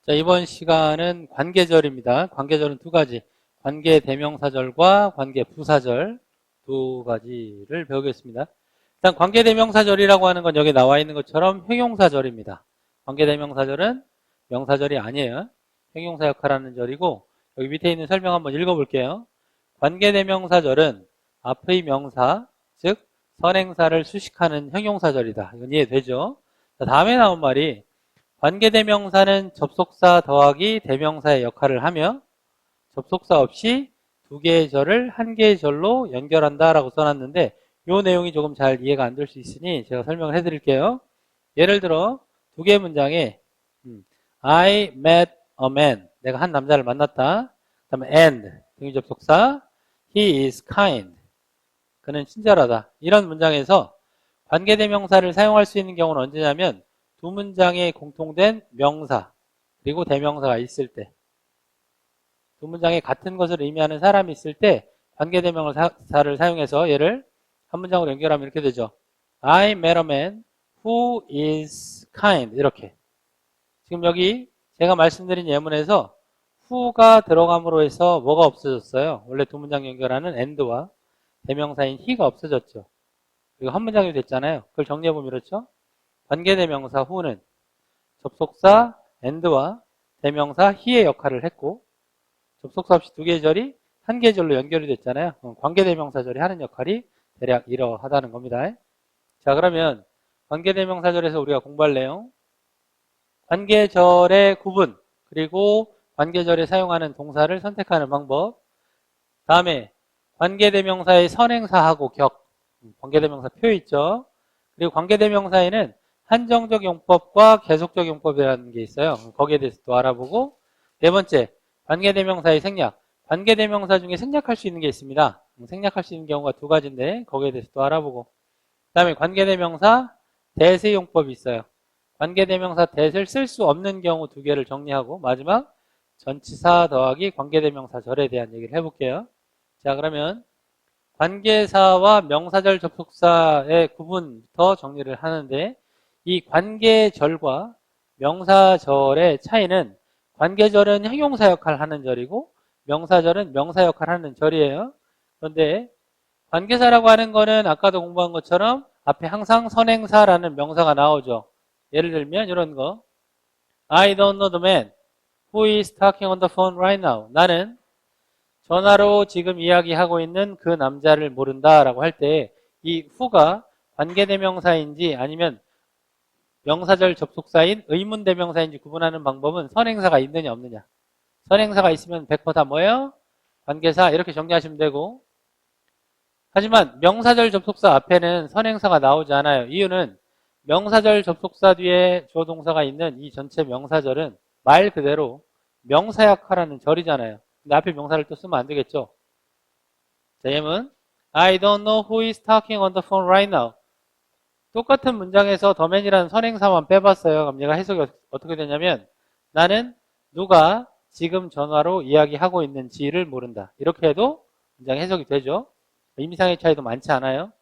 자, 이번 시간은 관계절입니다. 관계절은 두 가지. 관계대명사절과 관계부사절 두 가지를 배우겠습니다. 일단 관계대명사절이라고 하는 건 여기 나와 있는 것처럼 형용사절입니다. 관계대명사절은 명사절이 아니에요. 형용사 역할하는 절이고, 여기 밑에 있는 설명 한번 읽어볼게요. 관계대명사절은 앞의 명사, 즉 선행사를 수식하는 형용사절이다. 이건 이해되죠? 자, 다음에 나온 말이 관계대명사는 접속사 더하기 대명사의 역할을 하며 접속사 없이 두 개의 절을 한 개의 절로 연결한다 라고 써놨는데 이 내용이 조금 잘 이해가 안 될 수 있으니 제가 설명을 해드릴게요. 예를 들어 두 개의 문장에 I met a man, 내가 한 남자를 만났다. 그 다음에 and, 등위 접속사 he is kind, 그는 친절하다. 이런 문장에서 관계대명사를 사용할 수 있는 경우는 언제냐면 두 문장에 공통된 명사 그리고 대명사가 있을 때, 두 문장에 같은 것을 의미하는 사람이 있을 때 관계대명사를 사용해서 얘를 한 문장으로 연결하면 이렇게 되죠. I met a man who is kind. 이렇게. 지금 여기 제가 말씀드린 예문에서 who가 들어감으로 해서 뭐가 없어졌어요? 원래 두 문장 연결하는 and와 대명사인 he가 없어졌죠. 그리고 한 문장이 됐잖아요. 그걸 정리해보면 이렇죠. 관계대명사 who는 접속사 and와 대명사 he의 역할을 했고 접속사 없이 두 개의 절이 한 개의 절로 연결이 됐잖아요. 관계대명사절이 하는 역할이 대략 이러하다는 겁니다. 자, 그러면 관계대명사절에서 우리가 공부할 내용, 관계절의 구분, 그리고 관계절에 사용하는 동사를 선택하는 방법, 다음에 관계대명사의 선행사하고 격, 관계대명사 표 있죠. 그리고 관계대명사에는 한정적 용법과 계속적 용법이라는 게 있어요. 거기에 대해서 또 알아보고, 네 번째, 관계대명사의 생략. 관계대명사 중에 생략할 수 있는 게 있습니다. 생략할 수 있는 경우가 두 가지인데 거기에 대해서 또 알아보고, 그 다음에 관계대명사 대세 용법이 있어요. 관계대명사 대세를 쓸 수 없는 경우 두 개를 정리하고, 마지막 전치사 더하기 관계대명사절에 대한 얘기를 해볼게요. 자, 그러면 관계사와 명사절 접속사의 구분부터 정리를 하는데, 이 관계절과 명사절의 차이는 관계절은 형용사 역할을 하는 절이고 명사절은 명사 역할을 하는 절이에요. 그런데 관계사라고 하는 거는 아까도 공부한 것처럼 앞에 항상 선행사라는 명사가 나오죠. 예를 들면 이런 거, I don't know the man who is talking on the phone right now. 나는 전화로 지금 이야기하고 있는 그 남자를 모른다 라고 할 때 이 who가 관계대명사인지 아니면 명사절 접속사인 의문대명사인지 구분하는 방법은 선행사가 있느냐 없느냐. 선행사가 있으면 100% 다 뭐예요? 관계사, 이렇게 정리하시면 되고, 하지만 명사절 접속사 앞에는 선행사가 나오지 않아요. 이유는 명사절 접속사 뒤에 주어 동사가 있는 이 전체 명사절은 말 그대로 명사 역할하는 절이잖아요. 근데 앞에 명사를 또 쓰면 안 되겠죠. 자, 예문 I don't know who is talking on the phone right now. 똑같은 문장에서 the man이라는 선행사만 빼봤어요. 그럼 얘가 해석이 어떻게 되냐면 나는 누가 지금 전화로 이야기하고 있는지를 모른다. 이렇게 해도 문장 해석이 되죠. 의미상의 차이도 많지 않아요.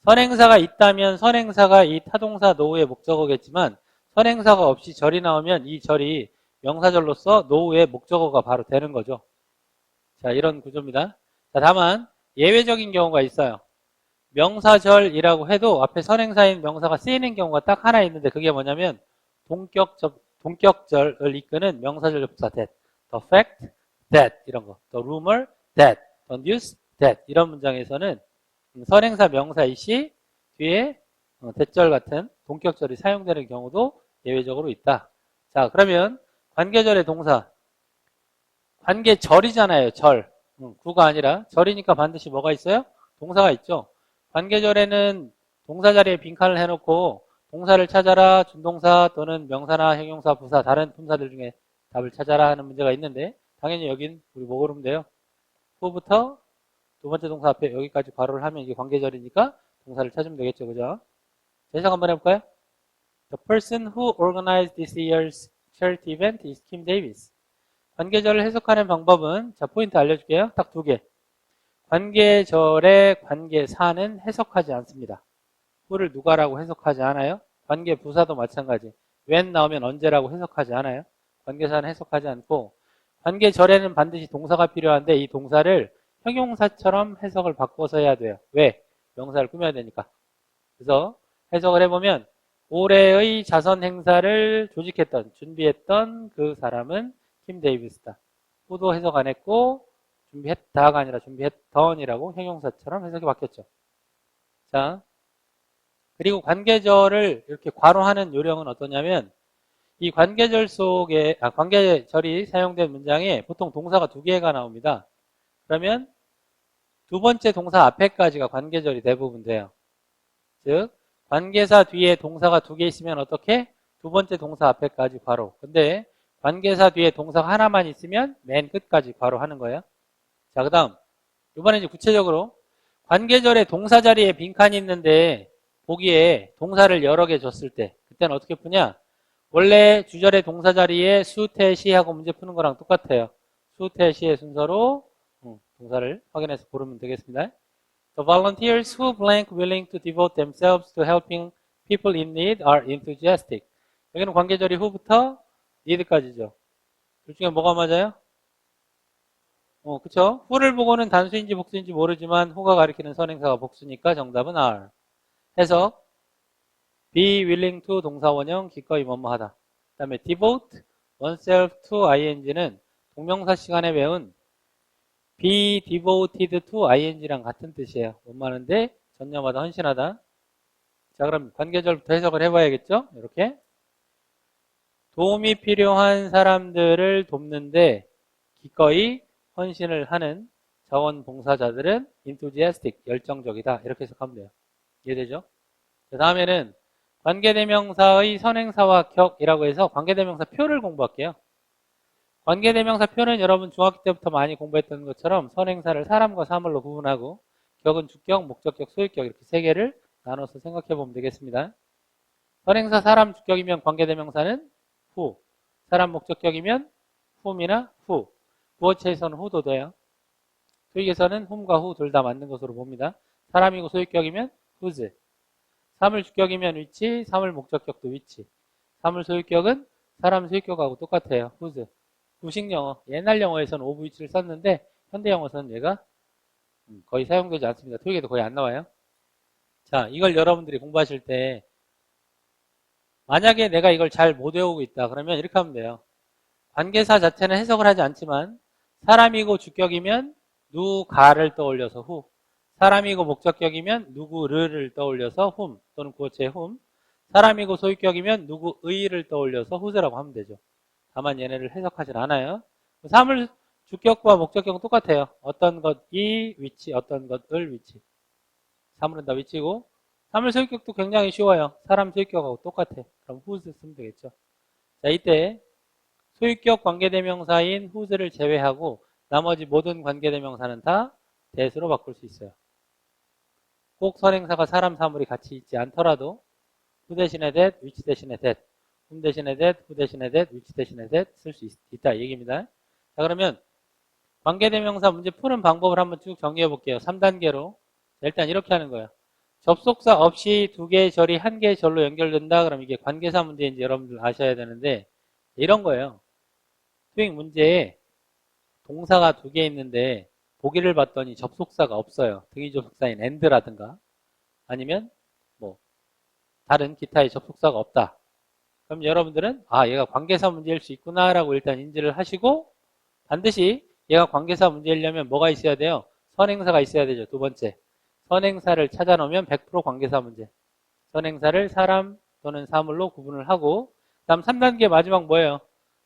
선행사가 있다면 선행사가 이 타동사 노우의 목적어겠지만 선행사가 없이 절이 나오면 이 절이 명사절로서 노우의 목적어가 바로 되는 거죠. 자, 이런 구조입니다. 자, 다만 예외적인 경우가 있어요. 명사절이라고 해도 앞에 선행사인 명사가 쓰이는 경우가 딱 하나 있는데 그게 뭐냐면 동격절을 이끄는 명사절 접속사 that, the fact that 이런 거, the rumor that, the news that 이런 문장에서는 선행사 명사의 시 뒤에 대절 같은 동격절이 사용되는 경우도 예외적으로 있다. 자, 그러면 관계절의 동사, 관계절이잖아요. 절, 구가 아니라 절이니까 반드시 뭐가 있어요? 동사가 있죠. 관계절에는 동사 자리에 빈칸을 해놓고 동사를 찾아라, 준동사 또는 명사나 형용사, 부사, 다른 품사들 중에 답을 찾아라 하는 문제가 있는데 당연히 여긴 우리 뭐 고르면 돼요? 후부터 두 번째 동사 앞에 여기까지 괄호를 하면 이게 관계절이니까 동사를 찾으면 되겠죠. 그죠? 해석 한번 해볼까요? The person who organized this year's charity event is Kim Davis. 관계절을 해석하는 방법은 자, 포인트 알려줄게요. 딱 두 개. 관계절의 관계사는 해석하지 않습니다. who를 누가라고 해석하지 않아요. 관계부사도 마찬가지. when 나오면 언제라고 해석하지 않아요. 관계사는 해석하지 않고 관계절에는 반드시 동사가 필요한데 이 동사를 형용사처럼 해석을 바꿔서 해야 돼요. 왜? 명사를 꾸며야 되니까. 그래서 해석을 해보면 올해의 자선 행사를 조직했던, 준비했던 그 사람은 킴 데이비스다. 후도 해석 안 했고 준비했다가 아니라 준비했던이라고 형용사처럼 해석이 바뀌었죠. 자, 그리고 관계절을 이렇게 괄호하는 요령은 어떠냐면 이 관계절 속에 관계절이 사용된 문장에 보통 동사가 2개가 나옵니다. 그러면 두 번째 동사 앞에까지가 관계절이 대부분 돼요. 즉 관계사 뒤에 동사가 2개 있으면 어떻게? 두 번째 동사 앞에까지 괄호. 근데 관계사 뒤에 동사가 하나만 있으면 맨 끝까지 괄호하는 거예요. 자, 그 다음 이번에 이제 구체적으로 관계절에 동사 자리에 빈칸이 있는데 보기에 동사를 여러 개 줬을 때 그때는 어떻게 푸냐? 원래 주절의 동사 자리에 수, 태, 시하고 문제 푸는 거랑 똑같아요. 수, 태, 시의 순서로 동사를 확인해서 고르면 되겠습니다. The volunteers who blank willing to devote themselves to helping people in need are enthusiastic. 여기는 관계절이 who부터 need까지죠. 둘 중에 뭐가 맞아요? 그쵸? who를 보고는 단수인지 복수인지 모르지만 who가 가리키는 선행사가 복수니까 정답은 are. 해석 be willing to 동사 원형 기꺼이 뭐뭐 하다. 그 다음에 devote oneself to ing는 동명사 시간에 배운 be devoted to ing랑 같은 뜻이에요. 원만한데 전념하다 헌신하다. 자, 그럼 관계절부터 해석을 해봐야겠죠? 이렇게 도움이 필요한 사람들을 돕는데 기꺼이 헌신을 하는 자원봉사자들은 enthusiastic, 열정적이다. 이렇게 해석하면 돼요. 이해되죠? 그 다음에는 관계대명사의 선행사와 격이라고 해서 관계대명사 표를 공부할게요. 관계대명사 표는 여러분 중학교 때부터 많이 공부했던 것처럼 선행사를 사람과 사물로 구분하고 격은 주격, 목적격, 소유격 이렇게 3개를 나눠서 생각해 보면 되겠습니다. 선행사 사람 주격이면 관계대명사는 who, 사람 목적격이면 whom이나 who, 구어체에서는 who도 돼요. 소유격에서는 whom과 who 둘 다 맞는 것으로 봅니다. 사람이고 소유격이면 whose, 사물 주격이면 which, 사물 목적격도 which, 사물 소유격은 사람 소유격하고 똑같아요. whose. 구식 영어, 옛날 영어에서는 of which를 썼는데 현대 영어에서는 얘가 거의 사용되지 않습니다. 토익에도 거의 안 나와요. 자, 이걸 여러분들이 공부하실 때 만약에 내가 이걸 잘 못 외우고 있다 그러면 이렇게 하면 돼요. 관계사 자체는 해석을 하지 않지만 사람이고 주격이면 누가를 떠올려서 who, 사람이고 목적격이면 누구를 떠올려서 whom 또는 구어체 whom, 사람이고 소유격이면 누구의를 떠올려서 whose라고 하면 되죠. 다만 얘네를 해석하진 않아요. 사물 주격과 목적격은 똑같아요. 어떤 것이 위치, 어떤 것을 위치. 사물은 다 위치고 사물 소유격도 굉장히 쉬워요. 사람 소유격하고 똑같아. 그럼 whose 쓰면 되겠죠. 자, 이때 소유격 관계대명사인 whose를 제외하고 나머지 모든 관계대명사는 다 that으로 바꿀 수 있어요. 꼭 선행사가 사람, 사물이 같이 있지 않더라도 who 대신에 that, which 대신에 that, whom 대신에 that, who 대신에 that, which 대신에 that 쓸 수 있다 이 얘기입니다. 자, 그러면 관계대명사 문제 푸는 방법을 한번 쭉 정리해 볼게요. 3단계로. 일단 이렇게 하는 거예요. 접속사 없이 2개의 절이 1개의 절로 연결된다. 그럼 이게 관계사 문제인지 여러분들 아셔야 되는데 이런 거예요. 토익 문제에 동사가 2개 있는데 보기를 봤더니 접속사가 없어요. 등위 접속사인 and라든가 아니면 뭐 다른 기타의 접속사가 없다. 그럼 여러분들은 얘가 관계사 문제일 수 있구나 라고 일단 인지를 하시고 반드시 얘가 관계사 문제이려면 뭐가 있어야 돼요? 선행사가 있어야 되죠. 두 번째. 선행사를 찾아 놓으면 100% 관계사 문제. 선행사를 사람 또는 사물로 구분을 하고 다음 3단계 마지막 뭐예요?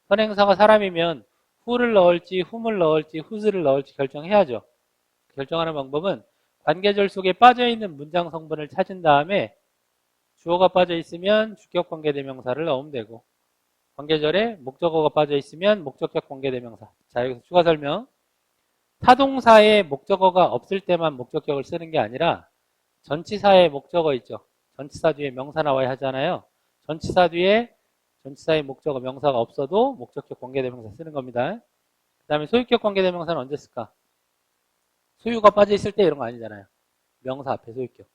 선행사가 사람이면 who를 넣을지 whom을 넣을지 whose를 넣을지 결정해야죠. 결정하는 방법은 관계절 속에 빠져있는 문장 성분을 찾은 다음에 주어가 빠져있으면 주격 관계대명사를 넣으면 되고 관계절에 목적어가 빠져있으면 목적격 관계대명사. 자, 여기서 추가 설명. 타동사에 목적어가 없을 때만 목적격을 쓰는 게 아니라 전치사에 목적어 있죠. 전치사 뒤에 명사 나와야 하잖아요. 전치사 뒤에 전치사의 목적어 명사가 없어도 목적격 관계대명사 쓰는 겁니다. 그 다음에 소유격 관계대명사는 언제 쓸까? 소유가 빠져있을 때 이런 거 아니잖아요. 명사 앞에 소유격.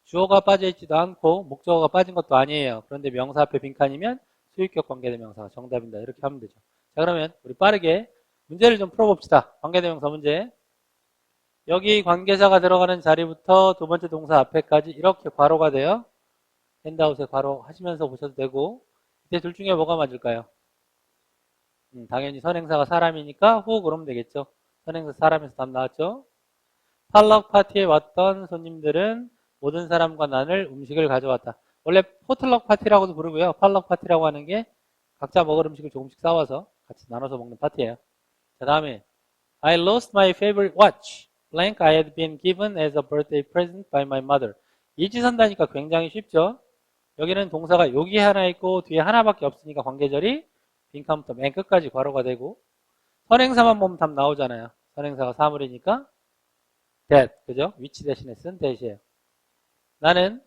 주어가 빠져있지도 않고 목적어가 빠진 것도 아니에요. 그런데 명사 앞에 빈칸이면 수익격 관계대명사가 정답이다. 이렇게 하면 되죠. 자, 그러면 우리 빠르게 문제를 좀 풀어봅시다. 관계대명사 문제. 여기 관계사가 들어가는 자리부터 두 번째 동사 앞에까지 이렇게 괄호가 돼요. 핸드아웃에 괄호 하시면서 보셔도 되고, 이때 둘 중에 뭐가 맞을까요? 당연히 선행사가 사람이니까 후 그러면 되겠죠. 선행사 사람에서 답 나왔죠. 팔럭 파티에 왔던 손님들은 모든 사람과 나눌 음식을 가져왔다. 원래 포틀럭 파티라고도 부르고요. 팔럭 파티라고 하는 게 각자 먹을 음식을 조금씩 싸와서 같이 나눠서 먹는 파티예요. 자, 다음에 I lost my favorite watch. blank I had been given as a birthday present by my mother. 이지선다니까 굉장히 쉽죠. 여기는 동사가 여기 하나 있고 뒤에 하나밖에 없으니까 관계절이 빈칸부터 맨 끝까지 괄호가 되고, 선행사만 보면 답 나오잖아요. 선행사가 사물이니까 that, 그죠? which 대신에 쓴 that이에요. 나는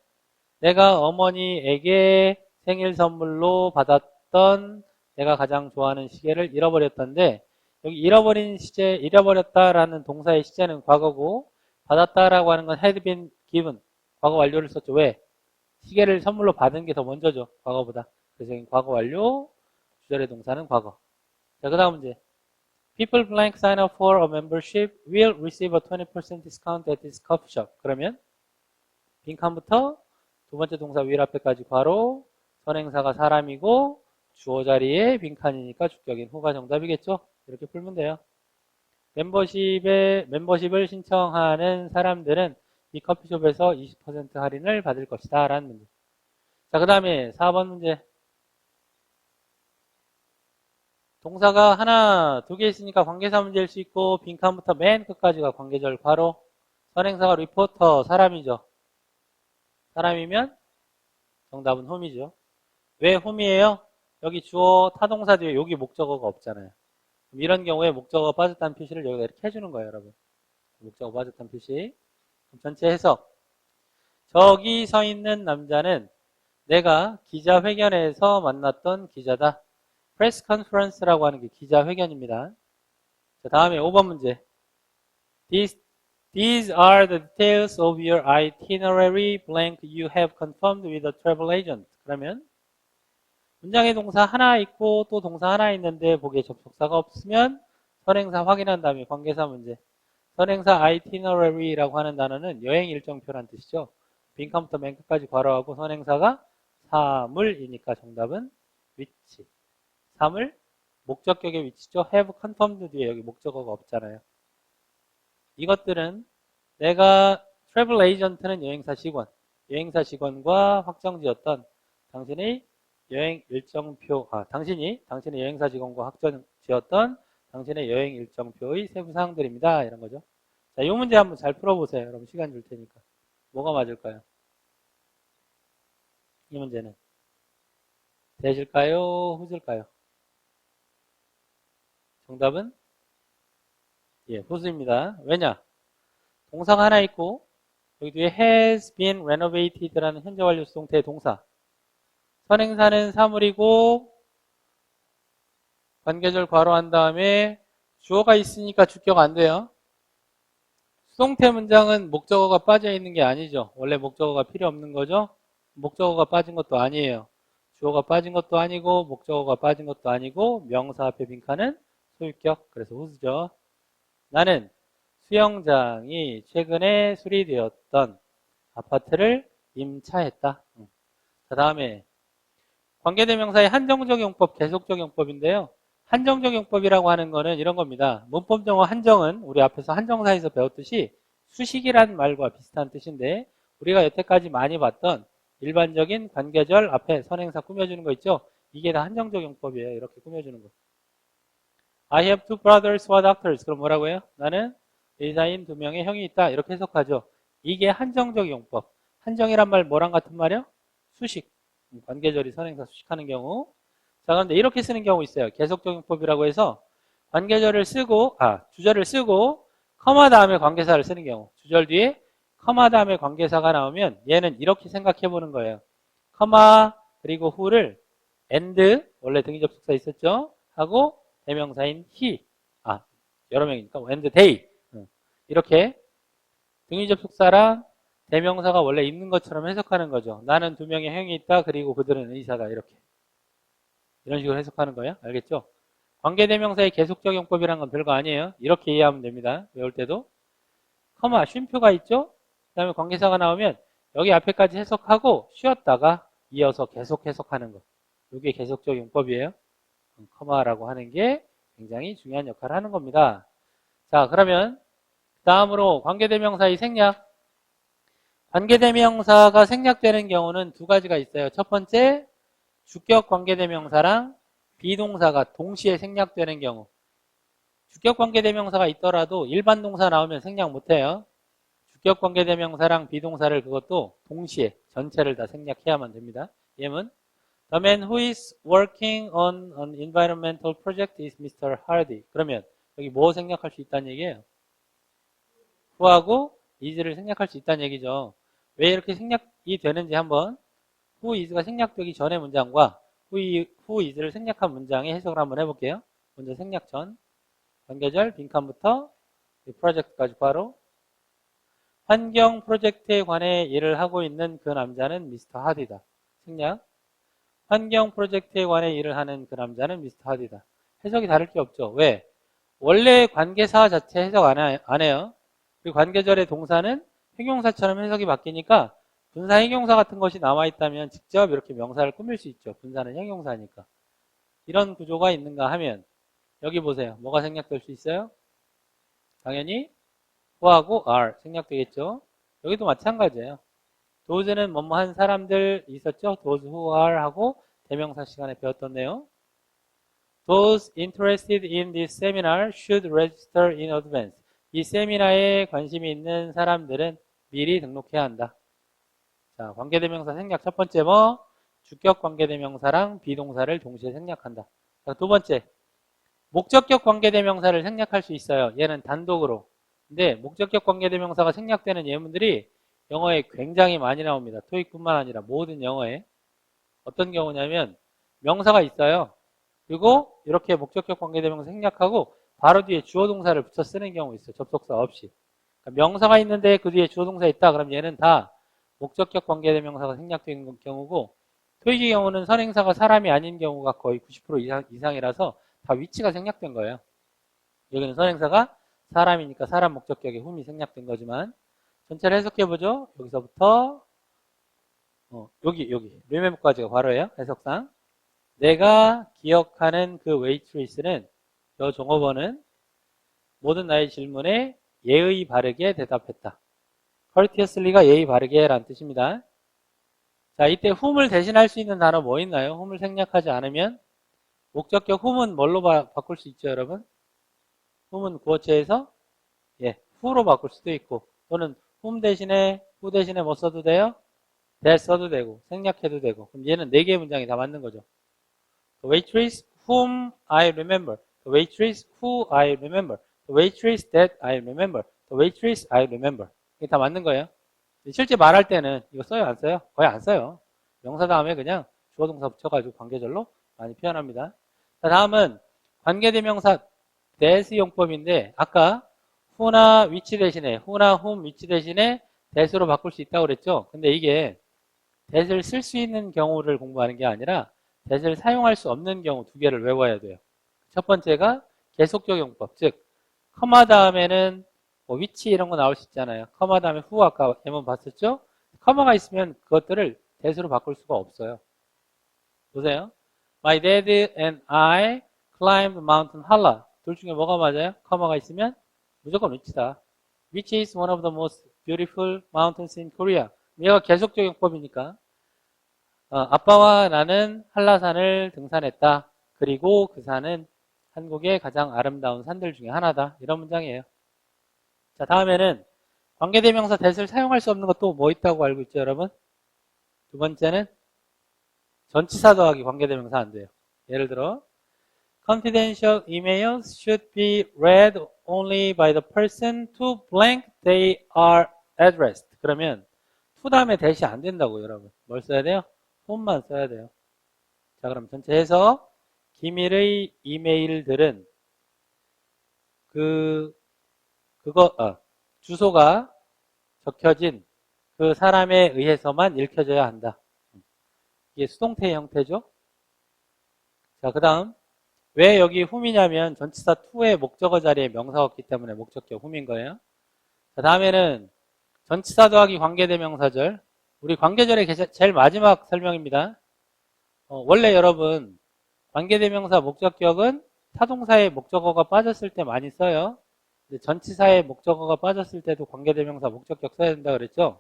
내가 어머니에게 생일 선물로 받았던 내가 가장 좋아하는 시계를 잃어버렸던데, 여기 잃어버렸다라는 동사의 시제는 과거고, 받았다라고 하는 건 had been given, 과거 완료를 썼죠. 왜? 시계를 선물로 받은 게 더 먼저죠. 과거보다. 그래서 여기 과거 완료, 주절의 동사는 과거. 자, 그 다음 문제. People blank sign up for a membership will receive a 20% discount at this coffee shop. 그러면 빈칸부터 두 번째 동사 will 앞에까지 괄호, 선행사가 사람이고 주어 자리에 빈칸이니까 주격인 후가 정답이겠죠. 이렇게 풀면 돼요. 멤버십을 신청하는 사람들은 이 커피숍에서 20% 할인을 받을 것이다 라는 문제. 자, 그 다음에 4번 문제. 동사가 하나, 두 개 있으니까 관계사 문제일 수 있고, 빈칸부터 맨 끝까지가 관계절 괄호, 선행사가 리포터, 사람이죠. 사람이면 정답은 whom이죠. 왜 whom이에요? 여기 주어 타동사 뒤에 여기 목적어가 없잖아요. 그럼 이런 경우에 목적어가 빠졌다는 표시를 여기다 이렇게 해주는 거예요, 여러분. 목적어 빠졌다는 표시. 그럼 전체 해석. 저기 서 있는 남자는 내가 기자회견에서 만났던 기자다. 프레스 컨퍼런스라고 하는 게 기자회견입니다. 자, 다음에 5번 문제. These are the details of your itinerary blank you have confirmed with a travel agent. 그러면 문장에 동사 하나 있고 또 동사 하나 있는데 보기에 접속사가 없으면 선행사 확인한 다음에 관계사 문제. 선행사 itinerary라고 하는 단어는 여행 일정표란 뜻이죠. 빈칸부터 맨 끝까지 괄호하고 선행사가 사물이니까 정답은 위치. 사물, 목적격의 위치죠. have confirmed 뒤에 여기 목적어가 없잖아요. 이것들은 내가 트래블 에이전트는 여행사 직원과 확정지었던 당신의 여행 일정표, 당신의 여행사 직원과 확정지었던 당신의 여행 일정표의 세부 사항들입니다. 이런 거죠. 자, 이 문제 한번 잘 풀어보세요. 여러분 시간 줄 테니까. 뭐가 맞을까요? 이 문제는 대실까요? 후질까요? 정답은 후수입니다. 왜냐? 동사가 하나 있고 여기 뒤에 has been renovated라는 현재 완료 수동태의 동사. 선행사는 사물이고 관계절 괄호한 다음에 주어가 있으니까 주격 안 돼요. 수동태 문장은 목적어가 빠져 있는 게 아니죠. 원래 목적어가 필요 없는 거죠. 목적어가 빠진 것도 아니에요. 주어가 빠진 것도 아니고 목적어가 빠진 것도 아니고 명사 앞에 빈칸은 소유격, 그래서 후수죠. 나는 수영장이 최근에 수리되었던 아파트를 임차했다. 그 다음에 관계대명사의 한정적 용법, 계속적 용법인데요. 한정적 용법이라고 하는 거는 이런 겁니다. 문법정어 한정은 우리 앞에서 한정사에서 배웠듯이 수식이란 말과 비슷한 뜻인데, 우리가 여태까지 많이 봤던 일반적인 관계절 앞에 선행사 꾸며주는 거 있죠? 이게 다 한정적 용법이에요. 이렇게 꾸며주는 거. I have two brothers who are doctors. 그럼 뭐라고 해요? 나는 의사인 두 명의 형이 있다. 이렇게 해석하죠. 이게 한정적 용법. 한정이란 말 뭐랑 같은 말이요? 수식. 관계절이 선행사 수식하는 경우. 자, 그런데 이렇게 쓰는 경우 있어요. 계속적 용법이라고 해서 관계절을 쓰고, 주절을 쓰고 커마 다음에 관계사를 쓰는 경우. 주절 뒤에 커마 다음에 관계사가 나오면 얘는 이렇게 생각해 보는 거예요. 커마 그리고 who를 and, 원래 등위접속사 있었죠? 하고 대명사인 he, 여러 명이니까 and they, 이렇게 등위접속사랑 대명사가 원래 있는 것처럼 해석하는 거죠. 나는 두 명의 형이 있다. 그리고 그들은 의사다. 이렇게. 이런 식으로 해석하는 거예요. 알겠죠? 관계대명사의 계속적 용법이란 건 별거 아니에요. 이렇게 이해하면 됩니다. 외울 때도. 커마, 쉼표가 있죠? 그 다음에 관계사가 나오면 여기 앞에까지 해석하고 쉬었다가 이어서 계속 해석하는 거. 이게 계속적 용법이에요. 커마라고 하는 게 굉장히 중요한 역할을 하는 겁니다. 자, 그러면 다음으로 관계대명사의 생략. 관계대명사가 생략되는 경우는 두 가지가 있어요. 첫 번째, 주격 관계대명사랑 비동사가 동시에 생략되는 경우. 주격 관계대명사가 있더라도 일반 동사 나오면 생략 못해요. 주격 관계대명사랑 비동사를 그것도 동시에 전체를 다 생략해야만 됩니다. 예문. The man who is working on an environmental project is Mr. Hardy. 그러면 여기 뭐 생략할 수 있다는 얘기예요? who하고 is를 생략할 수 있다는 얘기죠. 왜 이렇게 생략이 되는지 한번 who is가 생략되기 전의 문장과 who is를 생략한 문장의 해석을 한번 해볼게요. 먼저 생략 전 관계절 빈칸부터 프로젝트까지 바로 환경 프로젝트에 관해 일을 하고 있는 그 남자는 미스터 하디다. 생략. 환경 프로젝트에 관해 일을 하는 그 남자는 미스터 하디다. 해석이 다를 게 없죠. 왜? 원래 관계사 자체 해석 안 해요. 그리고 관계절의 동사는 형용사처럼 해석이 바뀌니까 분사 형용사 같은 것이 남아있다면 직접 이렇게 명사를 꾸밀 수 있죠. 분사는 형용사니까. 이런 구조가 있는가 하면 여기 보세요. 뭐가 생략될 수 있어요? 당연히 who하고 are 생략되겠죠. 여기도 마찬가지예요. those는 뭐뭐 한 사람들 있었죠. those who are 하고 대명사 시간에 배웠던 내용. Those interested in this seminar should register in advance. 이 세미나에 관심이 있는 사람들은 미리 등록해야 한다. 자, 관계대명사 생략 첫 번째 뭐? 주격 관계대명사랑 비동사를 동시에 생략한다. 자, 두 번째. 목적격 관계대명사를 생략할 수 있어요. 얘는 단독으로. 근데 목적격 관계대명사가 생략되는 예문들이 영어에 굉장히 많이 나옵니다. 토익뿐만 아니라 모든 영어에. 어떤 경우냐면 명사가 있어요. 그리고 이렇게 목적격 관계대명사 생략하고 바로 뒤에 주어동사를 붙여 쓰는 경우 있어요. 접속사 없이. 그러니까 명사가 있는데 그 뒤에 주어동사 있다. 그럼 얘는 다 목적격 관계대명사가 생략되는 경우고 토익의 경우는 선행사가 사람이 아닌 경우가 거의 90% 이상이라서 다 위치가 생략된 거예요. 여기는 선행사가 사람이니까 사람 목적격에 whom이 생략된 거지만 전체를 해석해보죠. 여기서부터 여기 remember까지가 바로예요. 해석상. 내가 기억하는 그 waitress는 저 종업원은 모든 나의 질문에 예의 바르게 대답했다. courteously가 예의 바르게 라는 뜻입니다. 자, 이때 whom을 대신할 수 있는 단어 뭐 있나요? whom을 생략하지 않으면 목적격 whom은 뭘로 바꿀 수 있죠, 여러분? whom은 구어체에서 who로 바꿀 수도 있고 또는 whom 대신에 who 대신에 뭐 써도 돼요? that 써도 되고 생략해도 되고 그럼 얘는 4개의 문장이 다 맞는 거죠. The waitress whom I remember. The waitress who I remember. The waitress that I remember. The waitress I remember. 이게 다 맞는 거예요. 실제 말할 때는 이거 써요, 안 써요? 거의 안 써요. 명사 다음에 그냥 주어 동사 붙여가지고 관계절로 많이 표현합니다. 자, 다음은 관계대명사 that 용법인데 아까 who나 which 대신에 who나 whom, which 대신에 that으로 바꿀 수 있다고 그랬죠. 근데 이게 that을 쓸 수 있는 경우를 공부하는 게 아니라 that을 사용할 수 없는 경우 2개를 외워야 돼요. 첫 번째가 계속적 용법, 즉 커마 다음에는 뭐 which 이런 거 나올 수 있잖아요. 커마 다음에 who 아까 예문 봤었죠? 커마가 있으면 그것들을 that으로 바꿀 수가 없어요. 보세요. My dad and I climbed Mountain Halla. 둘 중에 뭐가 맞아요? 커마가 있으면 무조건 which다. Which is one of the most beautiful mountains in Korea. 얘가 계속적 용법이니까 아빠와 나는 한라산을 등산했다. 그리고 그 산은 한국의 가장 아름다운 산들 중에 하나다. 이런 문장이에요. 자, 다음에는 관계대명사 that을 사용할 수 없는 것도 뭐 있다고 알고 있죠, 여러분? 두 번째는 전치사 더하기 관계대명사 안 돼요. 예를 들어 confidential emails should be read only by the person to blank they are addressed. 그러면 to 다음에 that이 안 된다고 여러분. 뭘 써야 돼요? whom만 써야 돼요. 자, 그럼 전체 해서 기밀의 이메일들은 주소가 적혀진 그 사람에 의해서만 읽혀져야 한다. 이게 수동태 형태죠. 자, 그 다음. 왜 여기 whom이냐면 전치사 to의 목적어 자리에 명사가 없기 때문에 목적격 whom인 거예요. 자, 다음에는 전치사 더하기 관계대명사절. 우리 관계절의 제일 마지막 설명입니다. 원래 여러분 관계대명사 목적격은 타동사의 목적어가 빠졌을 때 많이 써요. 근데 전치사의 목적어가 빠졌을 때도 관계대명사 목적격 써야 된다 그랬죠.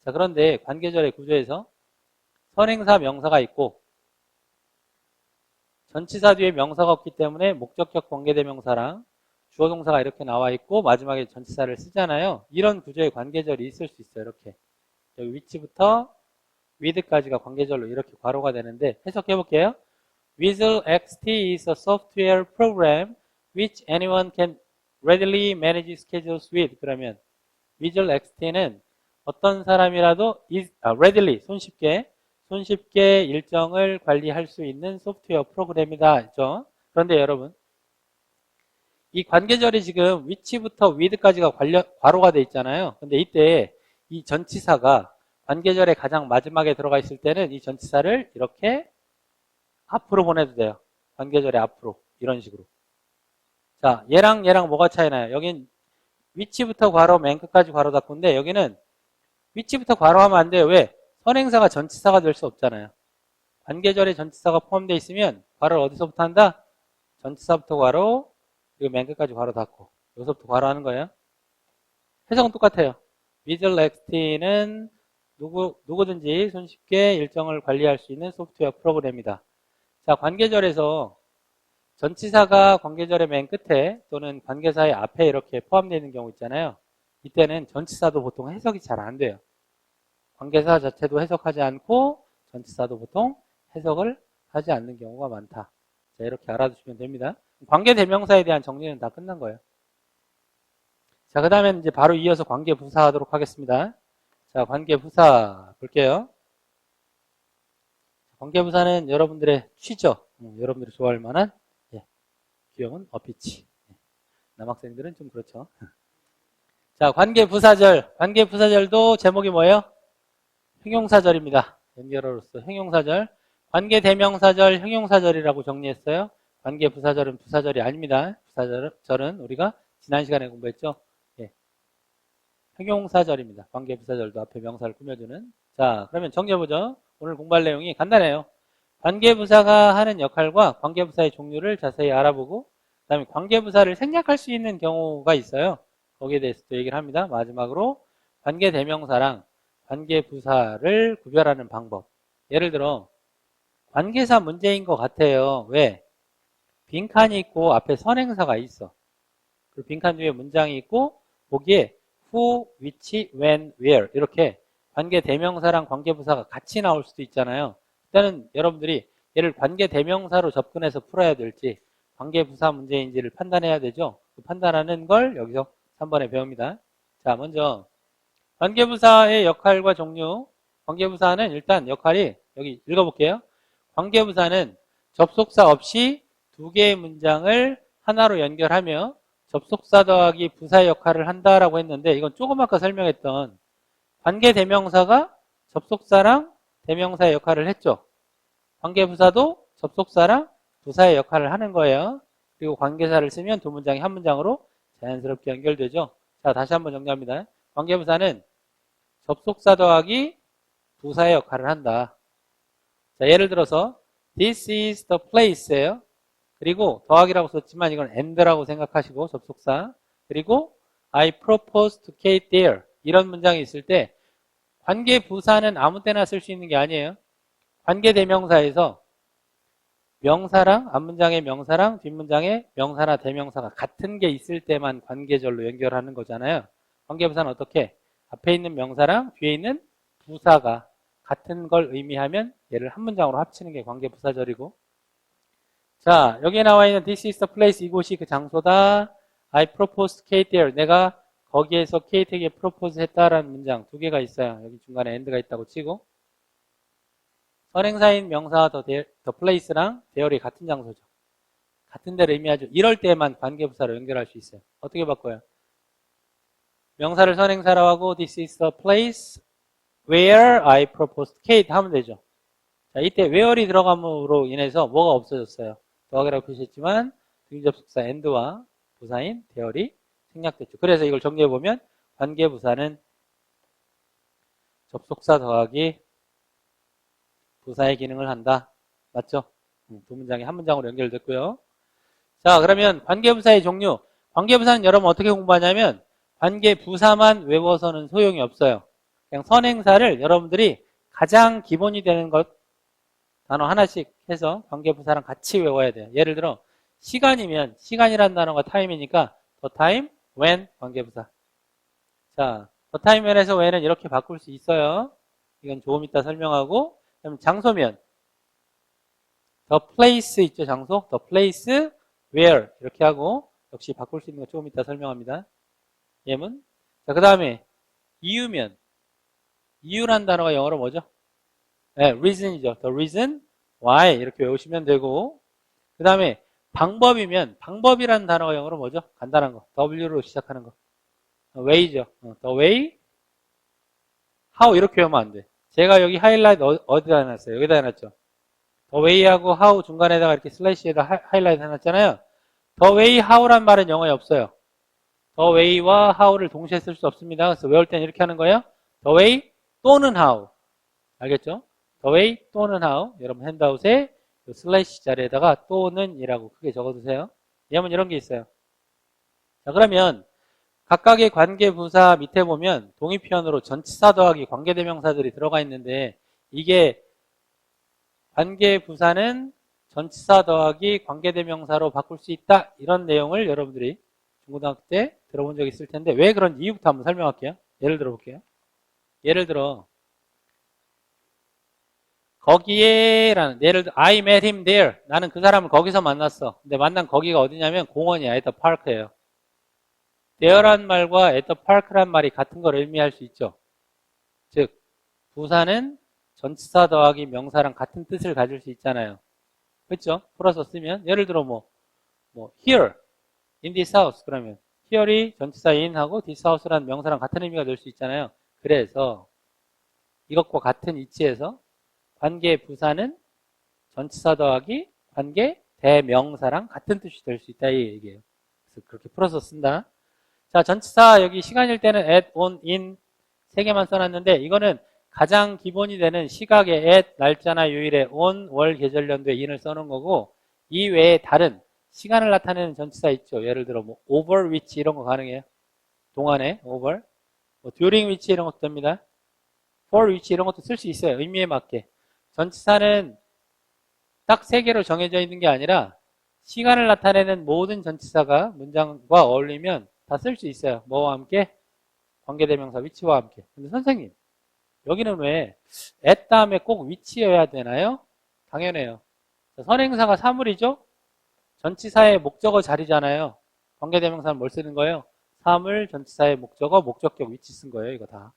자, 그런데 관계절의 구조에서 선행사 명사가 있고 전치사 뒤에 명사가 없기 때문에 목적격 관계대명사랑 주어동사가 이렇게 나와 있고 마지막에 전치사를 쓰잖아요. 이런 구조의 관계절이 있을 수 있어요. 이렇게 여기 위치부터 with까지가 관계절로 이렇게 괄호가 되는데 해석해 볼게요. Visual XT is a software program which anyone can readily manage schedules with. 그러면 Visual XT는 어떤 사람이라도 readily 손쉽게 일정을 관리할 수 있는 소프트웨어 프로그램이다 했죠. 그런데 여러분 이 관계절이 지금 위치부터 with까지가 괄호가 돼 있잖아요. 근데 이때 이 전치사가 관계절의 가장 마지막에 들어가 있을 때는 이 전치사를 이렇게 앞으로 보내도 돼요. 관계절의 앞으로 이런 식으로. 자, 얘랑 뭐가 차이나요? 여긴 위치부터 괄호 맨 끝까지 괄호 닫고인데 여기는 위치부터 괄호하면 안 돼요. 왜? 선행사가 전치사가 될 수 없잖아요. 관계절에 전치사가 포함되어 있으면 괄호를 어디서부터 한다? 전치사부터 괄호 그리고 맨 끝까지 괄호 닫고 여기서부터 괄호 하는 거예요. 해석은 똑같아요. Visual XT는 누구든지 손쉽게 일정을 관리할 수 있는 소프트웨어 프로그램이다. 자, 관계절에서 전치사가 관계절의 맨 끝에 또는 관계사의 앞에 이렇게 포함되어 있는 경우 있잖아요. 이때는 전치사도 보통 해석이 잘 안 돼요. 관계사 자체도 해석하지 않고 전치사도 보통 해석을 하지 않는 경우가 많다. 자, 이렇게 알아두시면 됩니다. 관계대명사에 대한 정리는 다 끝난 거예요. 자, 그 다음에 이제 바로 이어서 관계부사 하도록 하겠습니다. 자, 관계부사 볼게요. 관계부사는 여러분들의 취죠. 여러분들이 좋아할 만한 귀여운 어피치. 남학생들은 좀 그렇죠. 자, 관계부사절도 제목이 뭐예요? 형용사절입니다. 연결어로서 형용사절. 관계대명사절, 형용사절이라고 정리했어요. 관계부사절은 부사절이 아닙니다. 부사절은 우리가 지난 시간에 공부했죠. 형용사절입니다. 관계부사절도 앞에 명사를 꾸며주는. 자, 그러면 정리해보죠. 오늘 공부할 내용이 간단해요. 관계부사가 하는 역할과 관계부사의 종류를 자세히 알아보고 그 다음에 관계부사를 생략할 수 있는 경우가 있어요. 거기에 대해서도 얘기를 합니다. 마지막으로 관계대명사랑 관계부사를 구별하는 방법. 예를 들어 관계사 문제인 것 같아요. 왜? 빈칸이 있고 앞에 선행사가 있어. 그리고 빈칸 뒤에 문장이 있고 거기에 who, which, when, where 이렇게 관계대명사랑 관계부사가 같이 나올 수도 있잖아요. 일단은 여러분들이 얘를 관계대명사로 접근해서 풀어야 될지 관계부사 문제인지를 판단해야 되죠. 그 판단하는 걸 여기서 3번에 배웁니다. 자, 먼저 관계부사의 역할과 종류. 관계부사는 일단 역할이 여기 읽어볼게요. 관계부사는 접속사 없이 두 개의 문장을 하나로 연결하며 접속사 더하기 부사의 역할을 한다라고 했는데 이건 조금 아까 설명했던 관계대명사가 접속사랑 대명사의 역할을 했죠. 관계부사도 접속사랑 부사의 역할을 하는 거예요. 그리고 관계사를 쓰면 두 문장이 한 문장으로 자연스럽게 연결되죠. 자, 다시 한번 정리합니다. 관계부사는 접속사 더하기 부사의 역할을 한다. 자, 예를 들어서 This is the place예요. 그리고 더하기라고 썼지만 이건 and라고 생각하시고 접속사. 그리고 I propose to Kate there. 이런 문장이 있을 때 관계부사는 아무 때나 쓸 수 있는 게 아니에요. 관계대명사에서 명사랑 앞문장의 명사랑 뒷문장의 명사나 대명사가 같은 게 있을 때만 관계절로 연결하는 거잖아요. 관계부사는 어떻게? 앞에 있는 명사랑 뒤에 있는 부사가 같은 걸 의미하면 얘를 한 문장으로 합치는 게 관계부사절이고. 자, 여기에 나와 있는 This is the place. 이곳이 그 장소다. I proposed Kate there. 내가 거기에서 Kate에게 프로포즈 했다라는 문장 두 개가 있어요. 여기 중간에 and가 있다고 치고. 선행사인 명사와 the place랑 대열이 같은 장소죠. 같은 데를 의미하죠. 이럴 때만 관계부사로 연결할 수 있어요. 어떻게 바꿔요? 명사를 선행사라고 하고 This is the place where I proposed Kate 하면 되죠. 자, 이때 where이 들어감으로 인해서 뭐가 없어졌어요? 더하기라고 표시했지만 등위접속사 and와 부사인 there이 생략됐죠. 그래서 이걸 정리해보면 관계부사는 접속사 더하기 부사의 기능을 한다. 맞죠? 두 문장이 한 문장으로 연결됐고요. 자, 그러면 관계부사의 종류. 관계부사는 여러분 어떻게 공부하냐면 관계부사만 외워서는 소용이 없어요. 그냥 선행사를 여러분들이 가장 기본이 되는 것 단어 하나씩 해서 관계부사랑 같이 외워야 돼요. 예를 들어 시간이면 시간이라는 단어가 time이니까 the time, when 관계부사. 자, the time, when에서 when은 이렇게 바꿀 수 있어요. 이건 조금 이따 설명하고. 그럼 장소면 the place 있죠, 장소. the place, where 이렇게 하고 역시 바꿀 수 있는 거 조금 이따 설명합니다. 예문. 자, 그 다음에 이유면 이유란 단어가 영어로 뭐죠? 네, reason이죠. the reason why 이렇게 외우시면 되고, 그 다음에 방법이면 방법이라는 단어가 영어로 뭐죠? 간단한 거 W로 시작하는 거 way죠. the way, how 이렇게 외우면 안 돼. 제가 여기 하이라이트 어디다 해놨어요? 여기다 해놨죠. the way하고 how 중간에다가 이렇게 슬래시에다 하이라이트 해놨잖아요. the way, how란 말은 영어에 없어요. the way와 how를 동시에 쓸 수 없습니다. 그래서 외울 때는 이렇게 하는 거예요. the way 또는 how. 알겠죠? the way 또는 how. 여러분 핸드아웃에 슬래시 자리에다가 또는 이라고 크게 적어두세요. 예문 이런 게 있어요. 자, 그러면 각각의 관계부사 밑에 보면 동의표현으로 전치사 더하기 관계대명사들이 들어가 있는데, 이게 관계부사는 전치사 더하기 관계대명사로 바꿀 수 있다, 이런 내용을 여러분들이 중고등학교 때 들어본 적이 있을 텐데, 왜 그런지 이유부터 한번 설명할게요. 예를 들어 볼게요. 예를 들어 거기에 라는, 예를 들어 I met him there. 나는 그 사람을 거기서 만났어. 근데 만난 거기가 어디냐면 공원이야. at the park예요. there란 말과 at the park란 말이 같은 걸 의미할 수 있죠. 즉 부사는 전치사 더하기 명사랑 같은 뜻을 가질 수 있잖아요. 그렇죠? 풀어서 쓰면 예를 들어 뭐 here in this house 그러면 here이 전치사 in하고 this house라는 명사랑 같은 의미가 될 수 있잖아요. 그래서 이것과 같은 이치에서 관계 부사는 전치사 더하기 관계 대명사랑 같은 뜻이 될 수 있다, 이 얘기예요. 그래서 그렇게 풀어서 쓴다. 자, 전치사 여기 시간일 때는 at, on, in 세 개만 써놨는데, 이거는 가장 기본이 되는 시각에 at, 날짜나 요일에 on, 월, 계절, 연도에 in을 써놓은 거고, 이 외에 다른 시간을 나타내는 전치사 있죠. 예를 들어 뭐 over which 이런 거 가능해요. 동안에 over, 뭐 during which 이런 것도 됩니다. for which 이런 것도 쓸 수 있어요. 의미에 맞게. 전치사는 딱 세 개로 정해져 있는 게 아니라 시간을 나타내는 모든 전치사가 문장과 어울리면 다 쓸 수 있어요. 뭐와 함께? 관계대명사 위치와 함께. 근데 선생님, 여기는 왜 at 다음에 꼭 위치여야 되나요? 당연해요. 선행사가 사물이죠? 전치사의 목적어 자리잖아요. 관계대명사는 뭘 쓰는 거예요? 사물, 전치사의 목적어, 목적격, 위치 쓴 거예요. 이거 다.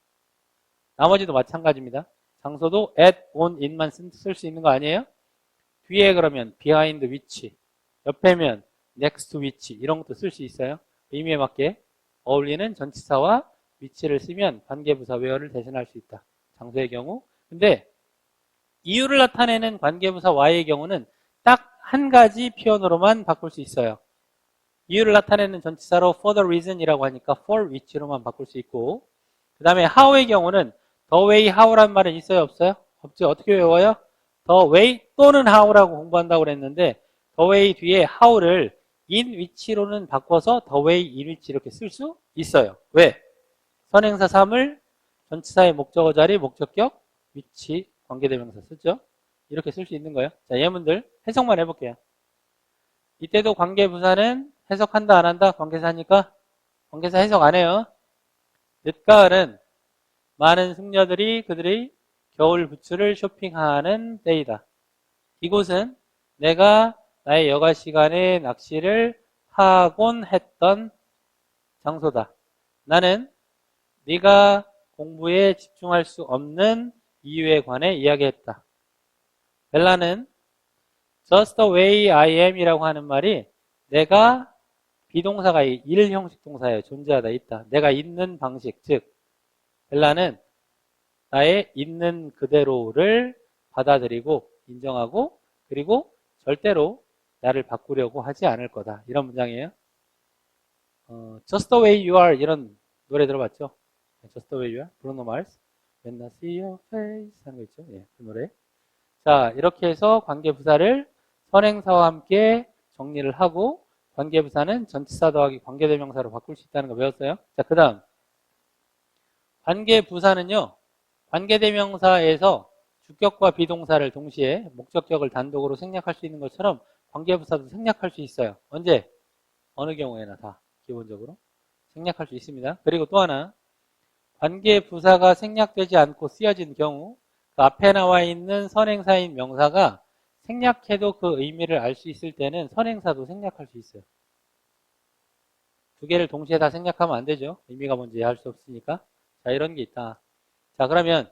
나머지도 마찬가지입니다. 장소도 at, on, in만 쓸 수 있는 거 아니에요? 뒤에 그러면 behind which, 옆에면 next to which 이런 것도 쓸 수 있어요. 의미에 맞게 어울리는 전치사와 위치를 쓰면 관계부사 where를 대신할 수 있다. 장소의 경우. 근데 이유를 나타내는 관계부사 why의 경우는 딱 한 가지 표현으로만 바꿀 수 있어요. 이유를 나타내는 전치사로 for the reason이라고 하니까 for which로만 바꿀 수 있고, 그 다음에 how의 경우는 the way how란 말은 있어요, 없어요? 없죠. 어떻게 외워요? the way 또는 how라고 공부한다고 그랬는데, the way 뒤에 how를 in which로는 바꿔서 the way in which 이렇게 쓸 수 있어요. 왜? 선행사 사물, 전치사의 목적어 자리, 목적격, 위치, 관계대명사 쓰죠. 이렇게 쓸 수 있는 거예요. 자, 예문들 해석만 해볼게요. 이때도 관계부사는 해석한다 안 한다? 관계사니까 관계사 해석 안 해요. 늦가을은 많은 승려들이 그들의 겨울 부츠를 쇼핑하는 때이다. 이곳은 내가 나의 여가 시간에 낚시를 하곤 했던 장소다. 나는 네가 공부에 집중할 수 없는 이유에 관해 이야기했다. 벨라는 just the way I am 이라고 하는 말이 내가 비동사가 일 형식 동사예요. 존재하다, 있다. 내가 있는 방식, 즉 벨라는 나의 있는 그대로를 받아들이고 인정하고, 그리고 절대로 나를 바꾸려고 하지 않을 거다. 이런 문장이에요. Just the way you are 이런 노래 들어봤죠? Just the way you are, 브루노 마르스. When I see your face 하는 거 있죠? 예, 그 노래. 자, 이렇게 해서 관계부사를 선행사와 함께 정리를 하고 관계부사는 전치사 더하기 관계대명사로 바꿀 수 있다는 거 배웠어요? 자, 그 다음 관계부사는요. 관계대명사에서 주격과 비동사를 동시에 목적격을 단독으로 생략할 수 있는 것처럼 관계부사도 생략할 수 있어요. 언제? 어느 경우에나 다 기본적으로 생략할 수 있습니다. 그리고 또 하나 관계부사가 생략되지 않고 쓰여진 경우 그 앞에 나와 있는 선행사인 명사가 생략해도 그 의미를 알 수 있을 때는 선행사도 생략할 수 있어요. 두 개를 동시에 다 생략하면 안 되죠. 의미가 뭔지 알 수 없으니까. 자, 이런 게 있다. 자, 그러면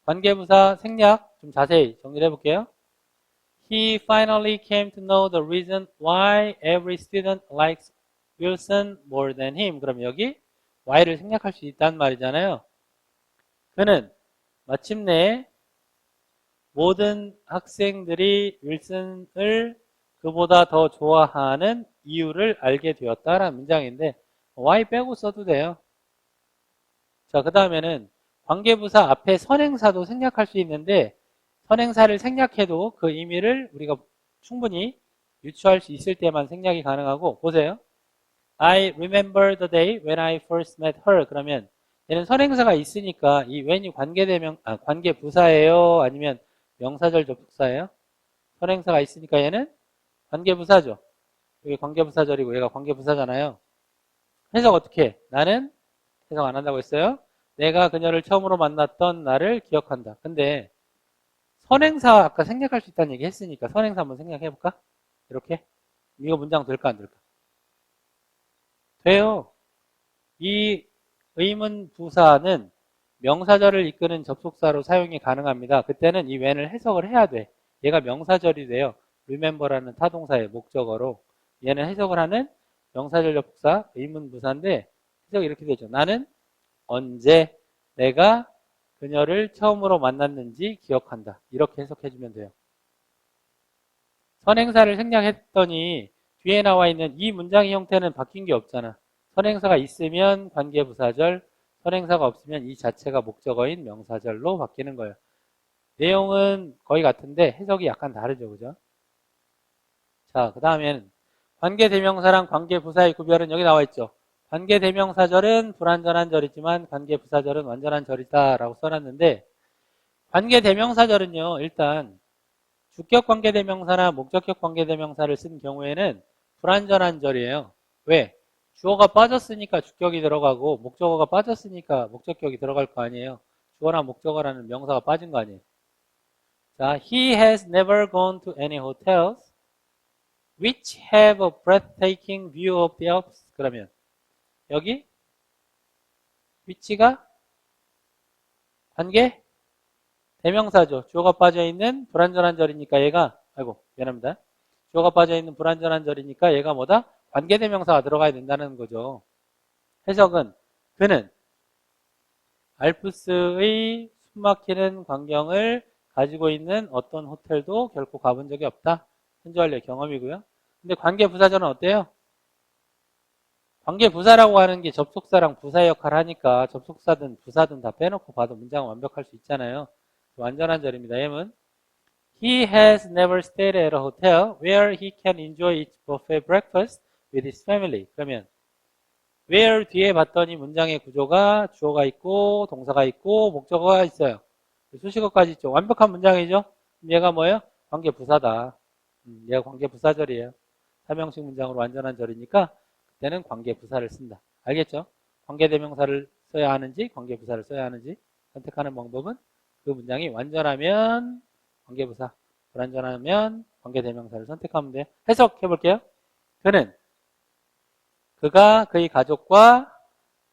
관계부사 생략 좀 자세히 정리를 해볼게요. He finally came to know the reason why every student likes Wilson more than him. 그럼 여기 why를 생략할 수 있다는 말이잖아요. 그는 마침내 모든 학생들이 윌슨을 그보다 더 좋아하는 이유를 알게 되었다라는 문장인데 why 빼고 써도 돼요. 자, 그 다음에는 관계부사 앞에 선행사도 생략할 수 있는데 선행사를 생략해도 그 의미를 우리가 충분히 유추할 수 있을 때만 생략이 가능하고 보세요. I remember the day when I first met her. 그러면 얘는 선행사가 있으니까 이 when이 관계부사예요? 아니면 명사절 접속사예요? 선행사가 있으니까 얘는 관계부사죠. 이게 관계부사절이고 얘가 관계부사잖아요. 해석 어떻게 해? 나는 해석 안 한다고 했어요. 내가 그녀를 처음으로 만났던 날을 기억한다. 근데 선행사 아까 생략할 수 있다는 얘기 했으니까 선행사 한번 생략해볼까? 이렇게? 이거 문장 될까 안 될까? 돼요. 이 의문 부사는 명사절을 이끄는 접속사로 사용이 가능합니다. 그때는 이 when을 해석을 해야 돼. 얘가 명사절이 돼요. remember라는 타동사의 목적어로. 얘는 해석을 하는 명사절 접속사 의문 부사인데 해석이 이렇게 되죠. 나는 언제 내가 그녀를 처음으로 만났는지 기억한다. 이렇게 해석해주면 돼요. 선행사를 생략했더니 뒤에 나와 있는 이 문장의 형태는 바뀐 게 없잖아. 선행사가 있으면 관계부사절, 선행사가 없으면 이 자체가 목적어인 명사절로 바뀌는 거예요. 내용은 거의 같은데 해석이 약간 다르죠. 그죠? 자, 그 다음에는 관계대명사랑 관계부사의 구별은 여기 나와 있죠. 관계대명사절은 불완전한 절이지만 관계부사절은 완전한 절이다 라고 써놨는데 관계대명사절은요. 일단 주격 관계대명사나 목적격 관계대명사를 쓴 경우에는 불완전한 절이에요. 왜? 주어가 빠졌으니까 주격이 들어가고 목적어가 빠졌으니까 목적격이 들어갈 거 아니에요. 주어나 목적어라는 명사가 빠진 거 아니에요. 자, he has never gone to any hotels which have a breathtaking view of the Alps. 그러면 여기 which가 관계 대명사죠. 주어가 빠져있는 불완전한 절이니까 얘가 미안합니다. 주어가 빠져있는 불완전한 절이니까 얘가 뭐다? 관계대명사가 들어가야 된다는 거죠. 해석은 그는 알프스의 숨막히는 광경을 가지고 있는 어떤 호텔도 결코 가본 적이 없다. 현재 완료 경험이고요. 근데 관계부사절은 어때요? 관계부사라고 하는 게 접속사랑 부사 역할을 하니까 접속사든 부사든 다 빼놓고 봐도 문장은 완벽할 수 있잖아요. 완전한 절입니다. M은 He has never stayed at a hotel where he can enjoy its buffet breakfast with his family. 그러면 where 뒤에 봤더니 문장의 구조가 주어가 있고 동사가 있고 목적어가 있어요. 수식어까지 있죠. 완벽한 문장이죠. 얘가 뭐예요? 관계부사다. 얘가 관계부사절이에요. 삼형식 문장으로 완전한 절이니까 그때는 관계부사를 쓴다. 알겠죠? 관계대명사를 써야 하는지 관계부사를 써야 하는지 선택하는 방법은 그 문장이 완전하면 관계부사, 불완전하면 관계대명사를 선택하면 돼요. 해석해 볼게요. 그가 그의 가족과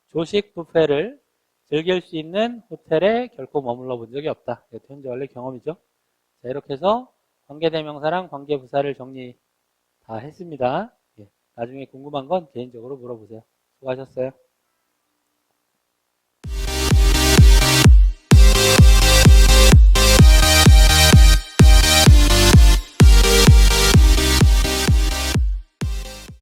조식 뷔페를 즐길 수 있는 호텔에 결코 머물러 본 적이 없다. 이것도 현재 원래 경험이죠. 자, 이렇게 해서 관계대명사랑 관계부사를 정리 다 했습니다. 예, 나중에 궁금한 건 개인적으로 물어보세요. 수고하셨어요.